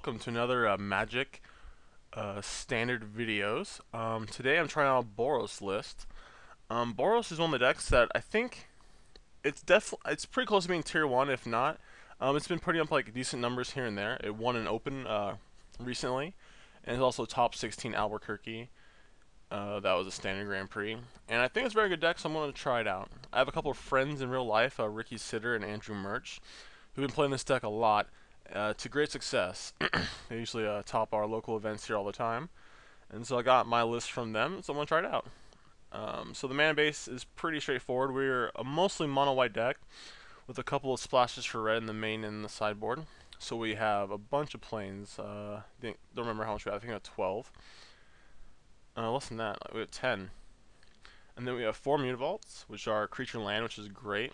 welcome to another Magic standard videos. Today I'm trying out Boros list. Boros is one of the decks that I think it's pretty close to being tier 1 if not. It's been putting up like decent numbers here and there. It won an open recently, and it's also top 16 Albuquerque. That was a standard Grand Prix, and I think it's a very good deck, so I'm going to try it out. I have a couple of friends in real life, Ricky Sitter and Andrew Murch, who've been playing this deck a lot. To great success. They usually top our local events here all the time, and so I got my list from them, so I'm going to try it out. So the mana base is pretty straightforward. We're a mostly mono-white deck with a couple of splashes for red in the main and the sideboard. So we have a bunch of planes. Don't remember how much we have. I think we have 12. Less than that. We have 10. And then we have 4 Mutavaults, which are creature and land, which is great.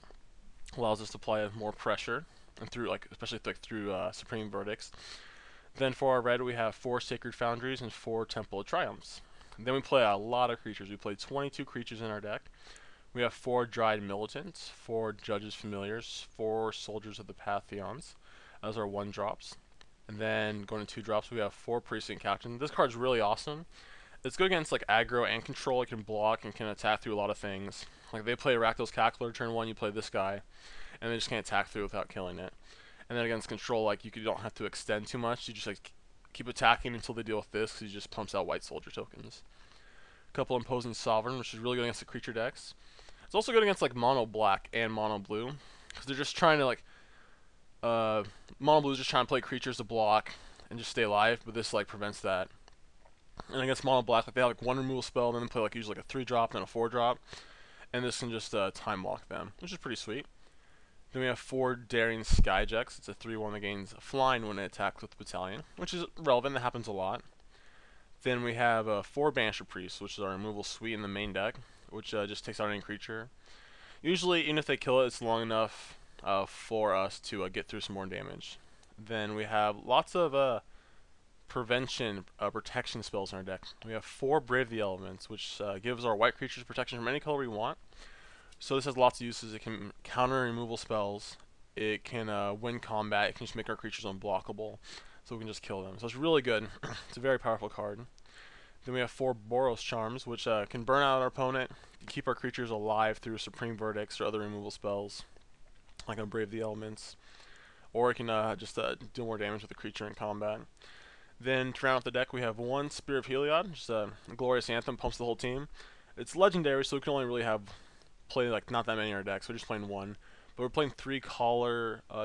Allows us to apply more pressure, and through especially through Supreme Verdicts. Then for our red, we have 4 Sacred Foundries and 4 Temple of Triumphs. And then we play a lot of creatures. We play 22 creatures in our deck. We have 4 Dried Militants, 4 Judges Familiars, 4 Soldiers of the Pantheons. Those are 1-drops. And then going to 2-drops, we have 4 Precinct Captains. This card's really awesome. It's good against aggro and control. It can block and can attack through a lot of things. Like they play Rakdos Cackler turn 1, you play this guy, and they just can't attack through without killing it. And then against control, you don't have to extend too much. You just keep attacking until they deal with this, because he just pumps out white soldier tokens. A couple Imposing Sovereign, which is really good against the creature decks. It's also good against mono black and mono blue, because they're just trying to mono blue is just trying to play creatures to block and just stay alive, but this prevents that. And against mono black, they have 1 removal spell, then they play usually a 3-drop, then a 4-drop, and this can just time walk them, which is pretty sweet. Then we have 4 Daring Skyjacks. It's a 3/1 that gains flying when it attacks with the battalion, which is relevant. That happens a lot. Then we have 4 Banisher Priests, which is our removal suite in the main deck, which just takes out any creature. Usually, even if they kill it, it's long enough for us to get through some more damage. Then we have lots of protection spells in our deck. We have 4 Brave the Elements, which gives our white creatures protection from any color we want. So this has lots of uses. It can counter removal spells. It can win combat. It can just make our creatures unblockable, so we can just kill them. So it's really good. It's a very powerful card. Then we have 4 Boros Charms, which can burn out our opponent, keep our creatures alive through Supreme Verdicts or other removal spells, like a Brave the Elements, or it can just do more damage with the creature in combat. Then to round out the deck, we have 1 Spear of Heliod, just a glorious anthem, pumps the whole team. It's legendary, so we can only really play not that many in our decks. We're just playing 1, but we're playing 3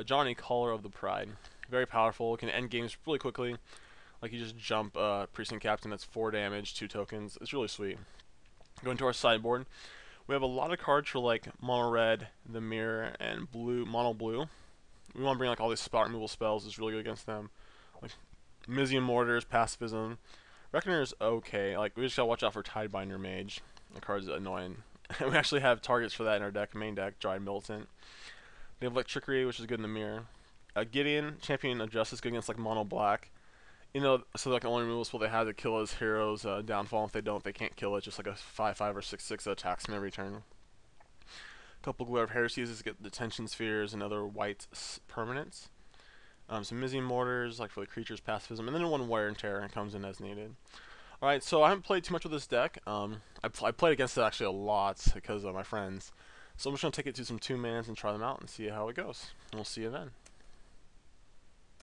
Johnny Caller of the Pride. Very powerful. It can end games really quickly. You just jump Precinct Captain, that's 4 damage, 2 tokens. It's really sweet. Going to our sideboard, we have a lot of cards for mono red, the mirror, and mono blue. We want to bring all these spot removal spells. It's really good against them. Mizium Mortars, Pacifism. Reckoner's okay. We just gotta watch out for Tidebinder Mage. The card's annoying. We actually have targets for that in our main deck, Dried Militant. They have Trickery, which is good in the mirror. Gideon, Champion of Justice, good against mono black. So the only removal spell they have to kill his heroes downfall. If they don't, they can't kill it. Just a 5/5 or 6/6 that attacks him every turn. A couple Glare of Heresies to get Detention Spheres and other white permanents. Some Mizium Mortars, for the creatures, Pacifism, and then 1 Wear and Tear, and comes in as needed. Alright, so I haven't played too much with this deck. I played against it actually a lot because of my friends. So I'm just going to take it to some 2-mans and try them out and see how it goes. And we'll see you then.